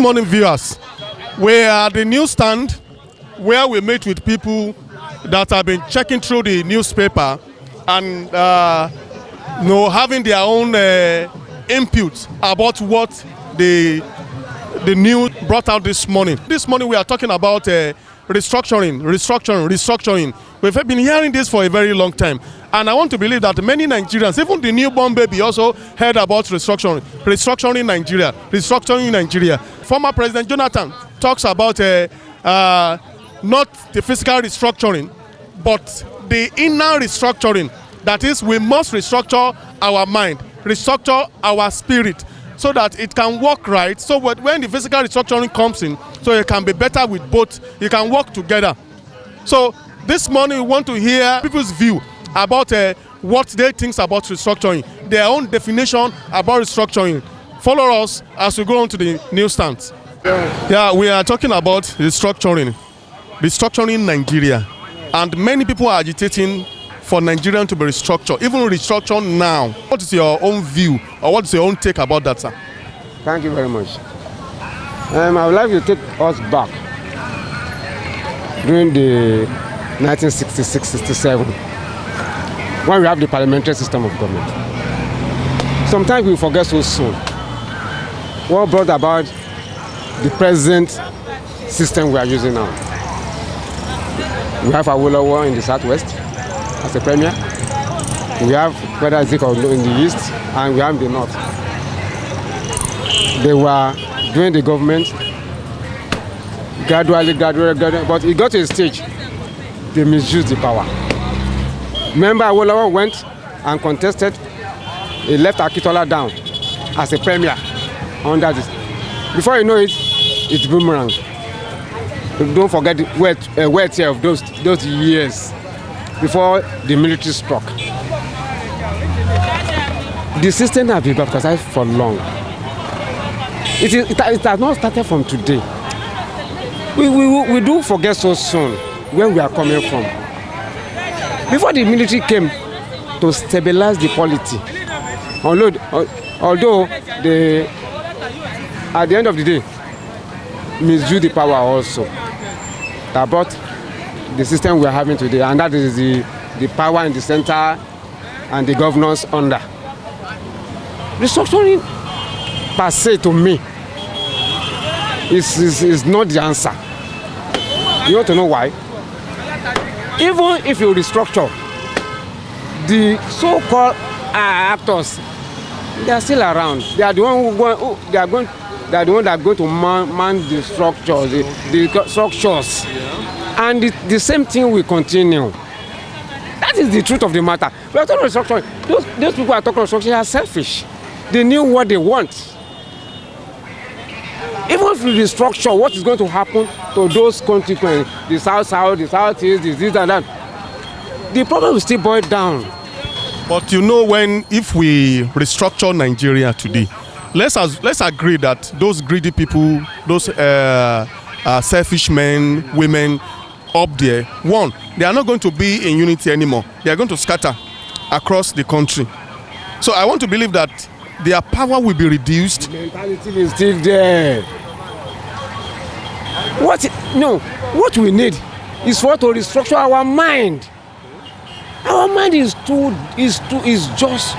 morning, viewers. We are at the newsstand where we meet with people that have been checking through the newspaper and having their own input about what the news brought out this morning. This morning we are talking about restructuring. We've been hearing this for a very long time. And I want to believe that many Nigerians, even the newborn baby, also heard about restructuring Nigeria. Former President Jonathan talks about not the physical restructuring, but the inner restructuring. That is, we must restructure our mind, restructure our spirit, so that it can work right. So when the physical restructuring comes in, so it can be better with both, you can work together. So this morning we want to hear people's view about what they think about restructuring, their own definition about restructuring. Follow us as we go on to the newsstand. Yeah, we are talking about restructuring Nigeria. And many people are agitating for Nigerians to be restructured, even restructured now. What is your own view, or what is your own take about that, sir? Thank you very much. I would like to take us back during the 1966-67, when we have the parliamentary system of government. Sometimes we forget so soon what brought about the present system we are using now. We have Awolowo in the southwest as a premier. We have Brother Ziko in the east, and we have the north. They were doing the government gradually, but it got to a stage they misused the power. Remember, Awolowo went and contested. He left Akitola down as a premier under this. Before you know it, it's boomerang. Don't forget the wet of those years before the military struck. The system has been baptized for long. It has not started from today. We do forget so soon where we are coming from. Before the military came to stabilize the polity, although they, at the end of the day, misuse the power also, that brought the system we are having today, and that is the power in the center and the governors under. Restructuring per se, to me, is not the answer. You want to know why? Even if you restructure, the so-called actors, they are still around. They are the one that are going to man the structures, the structures, and the same thing will continue. That is the truth of the matter. We are talking about restructuring. Those people are talking about restructuring are selfish. They knew what they want. Even if we restructure, what is going to happen to those consequences? The south, the southeast, this and that. The problem will still boil down. But you know, if we restructure Nigeria today, let's agree that those greedy people, those selfish men, women up there, one, they are not going to be in unity anymore. They are going to scatter across the country. So I want to believe that their power will be reduced. The mentality is still there. What we need is to restructure our mind. Our mind is just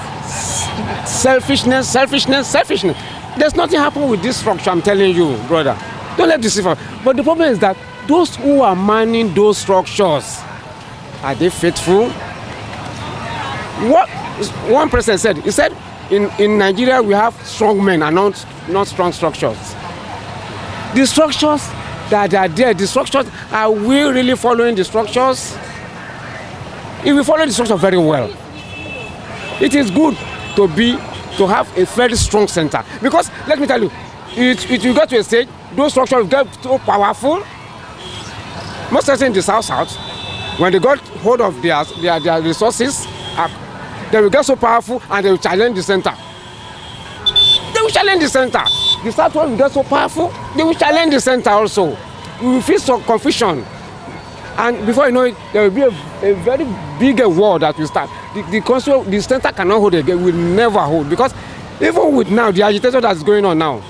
selfishness. There's nothing happening with this structure, I'm telling you, brother. Don't let this deceive. But the problem is that those who are manning those structures, are they faithful? What one person said, he said, in Nigeria we have strong men and not strong structures. The structures that are there, the structures, are we really following the structures? If we follow the structure very well, it is good to have a very strong center. Because let me tell you, it will get to a stage, those structures will get so powerful. Most especially in the south, when they got hold of their resources, they will get so powerful and they will challenge the center. They will challenge the center. The south will get so powerful, they will challenge the center also. We will feel some confusion. And before you know it, there will be a very big war that will start. The center cannot hold again, will never hold. Because even with now, the agitation that's going on now,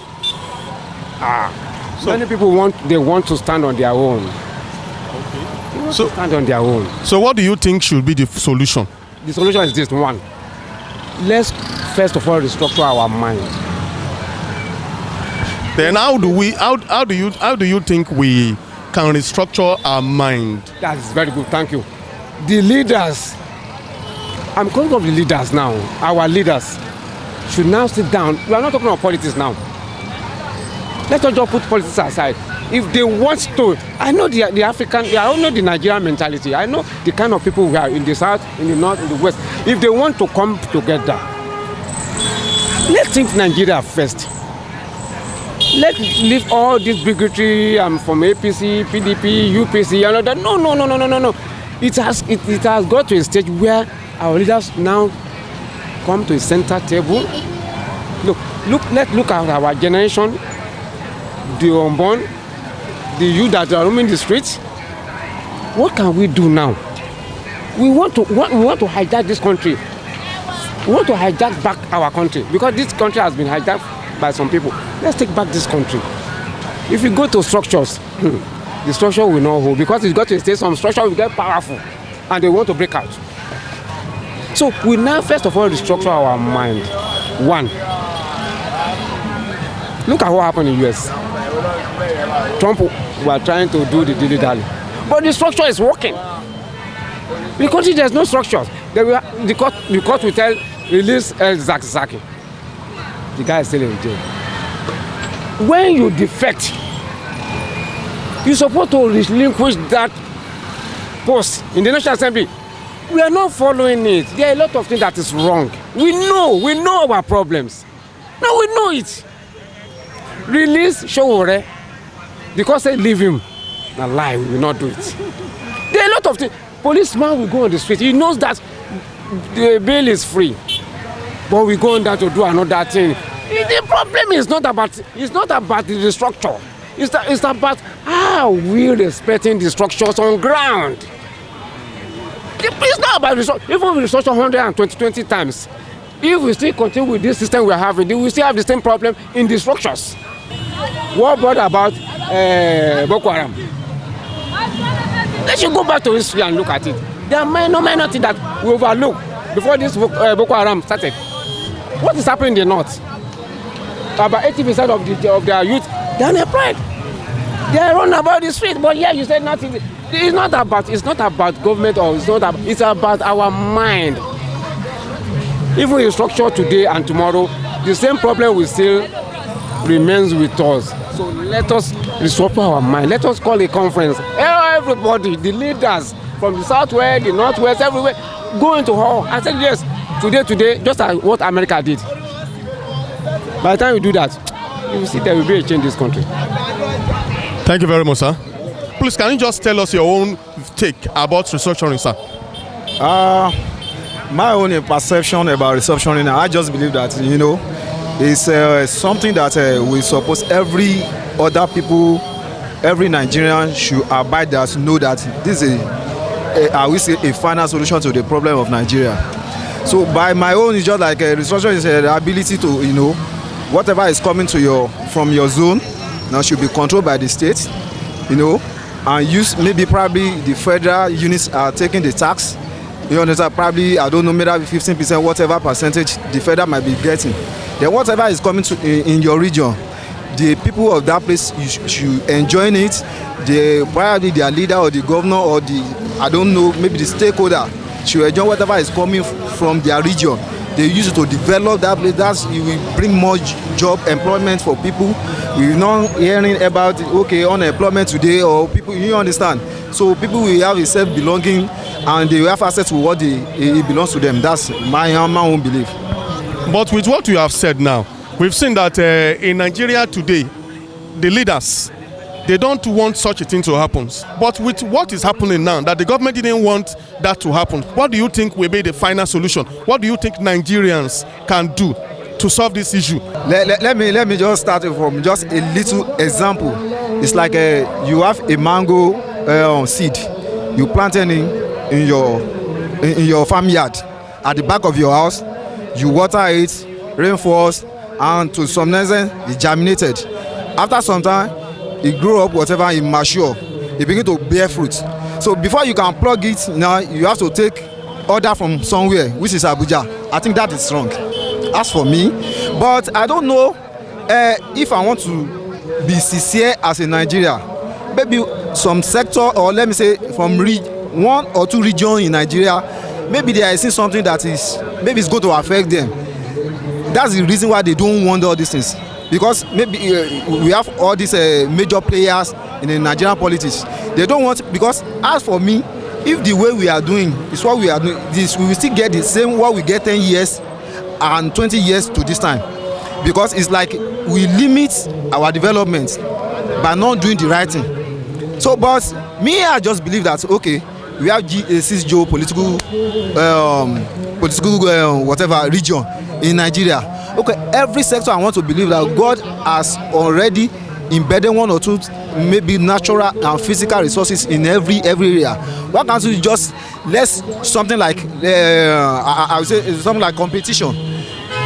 Many people want to stand on their own. So Stand on their own. So what do you think should be the solution? The solution is this: one, let's first of all restructure our mind. Then how do you think we can restructure our mind? That is very good. Thank you. The leaders, I'm calling of the leaders now. Our leaders should now sit down. We are not talking about politics now. Let us just put politics aside. If they want to, I know the African, I know the Nigerian mentality. I know the kind of people we are in the south, in the north, in the west. If they want to come together, let's think Nigeria first. Let's leave all this bigotry from APC, PDP, UPC, and all that. No. It has got to a stage where our leaders now come to a center table. Let's look at our generation, the unborn, the youth that are roaming the streets. What can we do now? We want to hijack this country. We want to hijack back our country because this country has been hijacked by some people. Let's take back this country. If we go to structures, the structure will not hold because it's got to stay. Some structure will get powerful and they want to break out. So we now first of all restructure our mind. One, look at what happened in the US. Trump were trying to do the dilly-dally. But the structure is working. Because there's no structures. The court will tell, release Zaki. The guy is still in jail. When you defect, you're supposed to relinquish that post in the National Assembly. We are not following it. There are a lot of things that is wrong. We know our problems. Now we know it. Release Showore because they leave him. Now lie, we will not do it. There are a lot of things. Policeman will go on the street. He knows that the bail is free, but we go on there to do another thing. The problem is not about the structure. It's about how we respecting the structures on ground. It's not about restructure. Even we restructure 120 times, if we still continue with this system we are having, we still have the same problem in the structures. What about Boko Haram? They should go back to history and look at it. There are minor things that we overlook before this Boko Haram started. What is happening in the north? About 80% of their youth, they are unemployed. They are run about the street, but yeah, you said nothing. It's not about government, or it's about our mind. If we restructure today and tomorrow, the same problem will still remains with us. So let us restructure our mind. Let us call a conference. Everybody, the leaders from the southwest, the northwest, everywhere, go into hall. I said yes, today, just like what America did. By the time we do that, you will see there will be a change in this country. Thank you very much, sir. Please, can you just tell us your own take about restructuring, sir? My own perception about restructuring, I just believe that, it's something that we suppose every other people, every Nigerian should abide that, know that this is a final solution to the problem of Nigeria. So by my own, it's just like restructuring is the ability to, whatever is coming to from your zone now should be controlled by the state, and maybe probably the federal units are taking the tax. You understand? Probably, I don't know, maybe 15%, whatever percentage the federal might be getting. Then whatever is coming to in your region, the people of that place should enjoy it. Probably their leader or the governor or I don't know, maybe the stakeholder should enjoy whatever is coming from their region. They use it to develop that place. It will bring more job employment for people. We're not hearing about unemployment today or people. You understand? So people will have a self-belonging and they will have access to what it belongs to them. That's my own belief. But with what you have said now, we've seen that in Nigeria today, the leaders, they don't want such a thing to happen. But with what is happening now, that the government didn't want that to happen, what do you think will be the final solution? What do you think Nigerians can do to solve this issue? Let me just start from just a little example. It's like you have a mango seed. You plant it in your farmyard at the back of your house. You water it, rain falls, and to some extent it germinated. After some time, he grow up, whatever, he mature, he begin to bear fruit. So before you can plug it, now you have to take order from somewhere, which is Abuja. I think that is wrong, as for me. But I don't know if I want to be sincere as a Nigeria. Maybe some sector, or let me say from one or two regions in Nigeria, maybe they are seeing something that is, maybe it's going to affect them. That's the reason why they don't want all these things. Because maybe we have all these major players in the Nigerian politics. They don't want, because as for me, if the way we are doing is what we are doing, this, we will still get the same what we get 10 years and 20 years to this time. Because it's like we limit our development by not doing the right thing. So, but me, I just believe that, okay, we have six geopolitical, whatever region in Nigeria. Okay, every sector I want to believe that God has already embedded one or two maybe natural and physical resources in every area. Why can't we just something like I would say something like competition?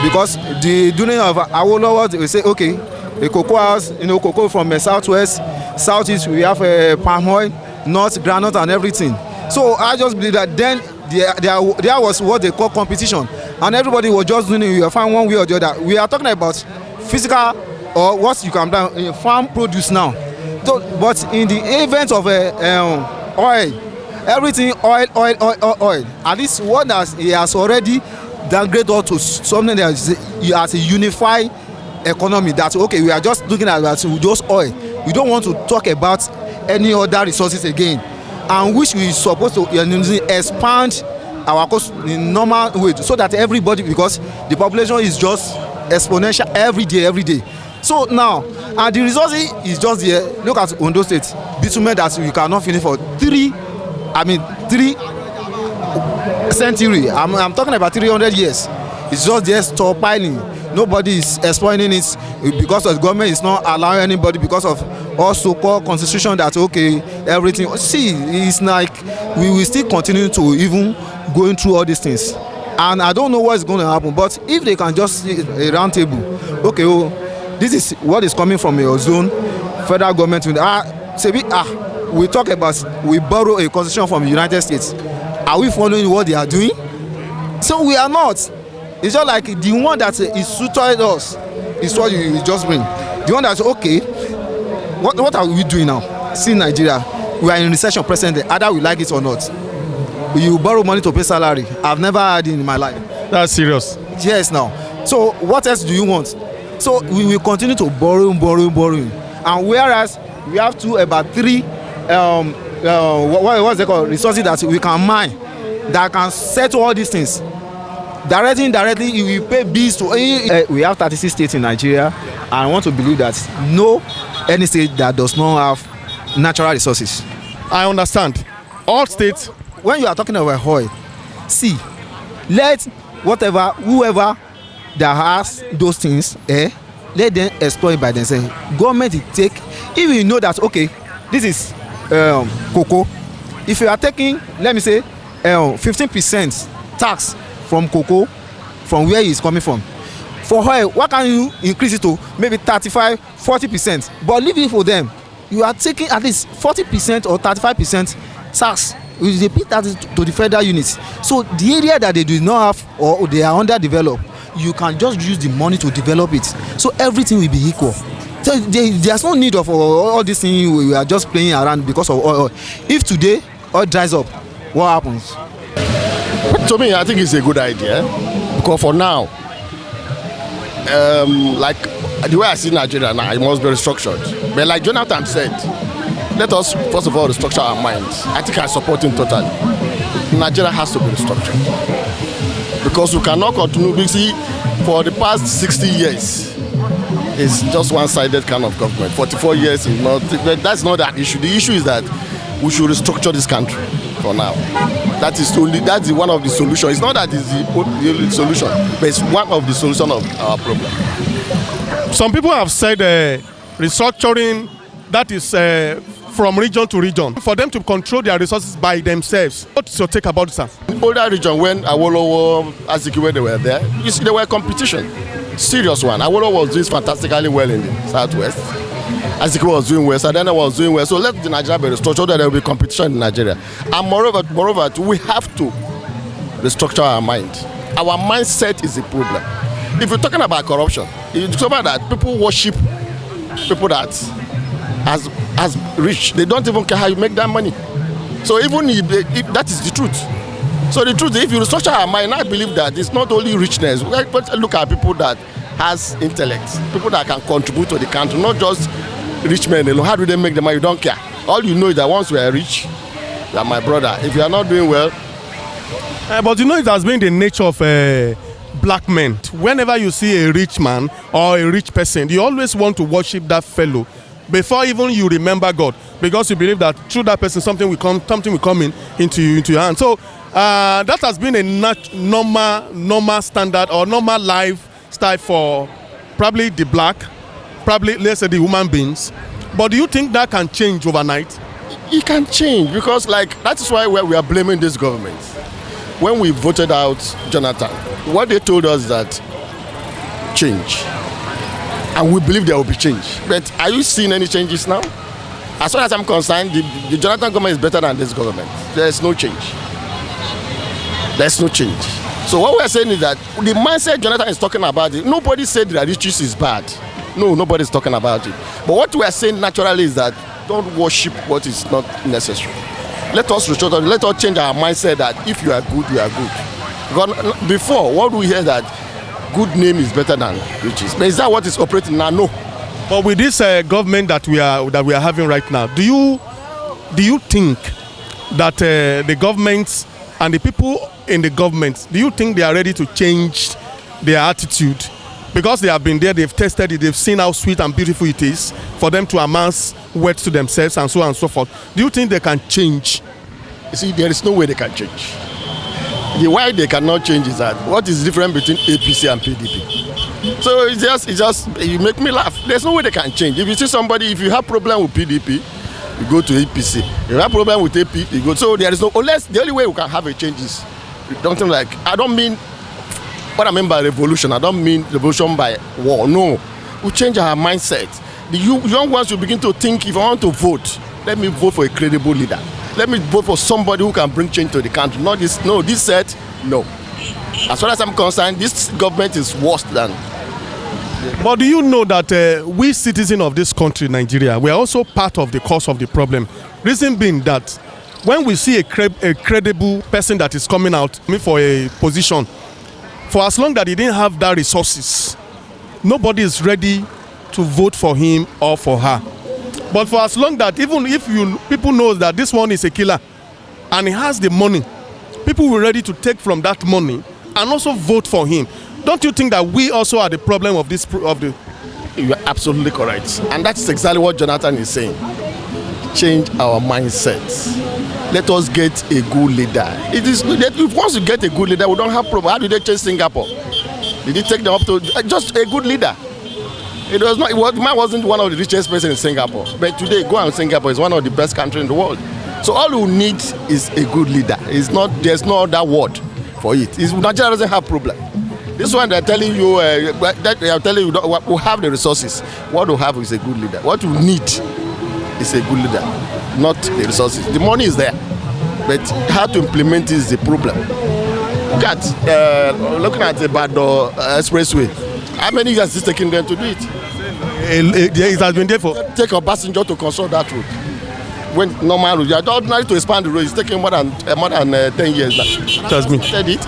Because the during of Awolowo, we say okay, the cocoa house, cocoa from southwest, southeast, we have palm oil, nuts, groundnut, and everything. So I just believe that then there was what they call competition, and everybody was just doing it. You find one way or the other. We are talking about physical or what you can buy farm produce now. So, but in the event of oil, everything oil. At least what he has already downgraded to something that is a unified economy. That okay, we are just looking at that just oil. We don't want to talk about any other resources again, and which we supposed to expand our cost in normal way so that everybody, because the population is just exponential every day. So now, and the resources is just there. Look at Ondo State, bitumen that we cannot finish for 3 centuries. I'm talking about 300 years. It's just there stockpiling. Nobody is exploiting it because the government is not allowing anybody because of all so-called constitution that okay, everything. See, it's like we will still continue to even going through all these things. And I don't know what is going to happen. But if they can just see a round table, okay, this is what is coming from your zone, federal government. We talk about, we borrow a constitution from the United States. Are we following what they are doing? So we are not. It's just like the one that is suited us is what you just bring. The one that's okay, what are we doing now? See Nigeria, we are in recession presently, either we like it or not. You borrow money to pay salary. I've never had it in my life. That's serious. Yes, now. So what else do you want? So we will continue to borrow. And whereas we have about 3 what's they called, resources that we can mine that can settle all these things. Directly, indirectly, you will pay bills to. We have 36 states in Nigeria, and I want to believe that no any state that does not have natural resources. I understand. All states. When you are talking about oil, see, let whoever that has those things, let them exploit by themselves. Government will take, if you know that okay, this is cocoa. If you are taking, let me say, 15% tax from cocoa, from where it's coming from. For oil, why can't you increase it to maybe 35-40%? But leave it for them. You are taking at least 40% or 35% tax. They pay that to the federal units. So the area that they do not have or they are underdeveloped, you can just use the money to develop it. So everything will be equal. So there's no need of all these things we are just playing around because of oil. If today oil dries up, what happens? To me, I think it's a good idea because for now, like the way I see Nigeria now, it must be restructured. But like Jonathan said, let us first of all restructure our minds. I think I support him totally. Nigeria has to be restructured because we cannot continue. You see, for the past 60 years, it's just one-sided kind of government. 44 years is not. That's not the issue. The issue is that we should restructure this country for now. That's one of the solutions. It's not that it's the only solution, but it's one of the solutions of our problem. Some people have said restructuring, that is from region to region, for them to control their resources by themselves. What's your take about this, sir? In older region, when Awolowo, Azikiwe, they were there, you see, there were competition. Serious one. Awolowo was doing fantastically well in the southwest. Azikiwe was doing well, Sadana was doing well. So let the Nigeria be restructured, so that there will be competition in Nigeria. And moreover, we have to restructure our mind. Our mindset is the problem. If you're talking about corruption, you discover that people worship people that as rich. They don't even care how you make that money. So even if that is the truth. So the truth is, if you restructure our mind, I believe that it's not only richness. Let's look at people that has intellect, people that can contribute to the country, not just rich men alone. How do they make the money? You don't care. All you know is that once we are rich, you are my brother. If you are not doing well. But you know, it has been the nature of black men. Whenever you see a rich man or a rich person, you always want to worship that fellow before even you remember God, because you believe that through that person something will come into your hand. So that has been a normal standard or normal lifestyle for probably the black, probably let's say the human beings. But do you think that can change overnight? It can change, because that is why we are blaming this government. When we voted out Jonathan, what they told us that change, and we believe there will be change. But are you seeing any changes now? As far as I'm concerned, the Jonathan government is better than this government. There's no change. There's no change. So what we're saying is that the mindset Jonathan is talking about, nobody said that riches is bad. No, nobody's talking about it. But what we are saying naturally is that don't worship what is not necessary. Let us change our mindset that if you are good, you are good. Because before, what do we hear that good name is better than riches? But is that what is operating now? No. But with this government that we are having right now, do you think that the government and the people in the government, do you think they are ready to change their attitude? Because they have been there, they've tested it, they've seen how sweet and beautiful it is for them to amass wealth to themselves and so on and so forth. Do you think they can change? You see, there is no way they can change. The why they cannot change is that what is the difference between APC and PDP? So it's just you make me laugh. There's no way they can change. If you see somebody, if you have problem with PDP, you go to APC. If you have problem with AP, you go. So there is no, unless the only way we can have a change is something like, I don't mean what I mean by revolution. I don't mean revolution by war. No, we change our mindset. The young ones will begin to think, if I want to vote, let me vote for a credible leader. Let me vote for somebody who can bring change to the country. Not this. No, this said no. As far as I'm concerned, this government is worse than. But do you know that we citizens of this country, Nigeria, we are also part of the cause of the problem? Reason being that when we see a credible person that is coming out for a position, for as long that he didn't have that resources, nobody is ready to vote for him or for her. But for as long that even if people know that this one is a killer and he has the money, people will be ready to take from that money and also vote for him. Don't you think that we also are the problem of this You are absolutely correct, and that's exactly what Jonathan is saying. Change our mindset. Let us get a good leader. It is if once you get a good leader, we don't have problem. How did they change Singapore? Did he take them up to just a good leader? It was not. Man wasn't one of the richest person in Singapore, but today, go and Singapore is one of the best countries in the world. So all you need is a good leader. It's not. There's no other word for it. Nigeria doesn't have problem. This one they're telling you that they are telling you we have the resources. What we have is a good leader. What we need is a good leader, not the resources. The money is there, but how to implement is the problem. Look at looking at the Bado Expressway. How many years is it taking them to do it? It has been there for. Take a passenger to construct that road. When normal road, you are ordinary to expand the road. It's taking more than 10 years now. Trust me.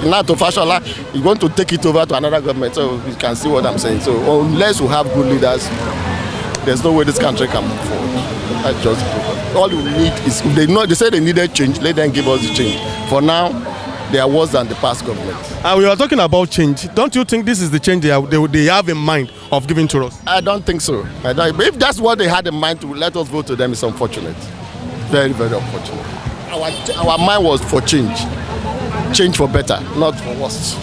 Now to Fashola, you're going to take it over to another government. So you can see what I'm saying. So unless we have good leaders, there's no way this country can move forward. That's just the problem. All we need is they say they needed change. Let them give us the change. For now, they are worse than the past government. We are talking about change. Don't you think this is the change they have in mind of giving to us? I don't think so. If that's what they had in mind to let us vote to them, it's unfortunate. Very, very unfortunate. Our mind was for change. Change for better, not for worse.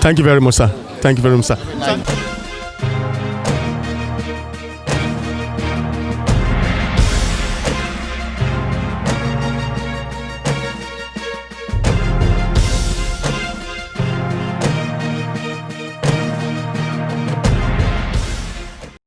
Thank you very much, sir. Thank you very much, sir.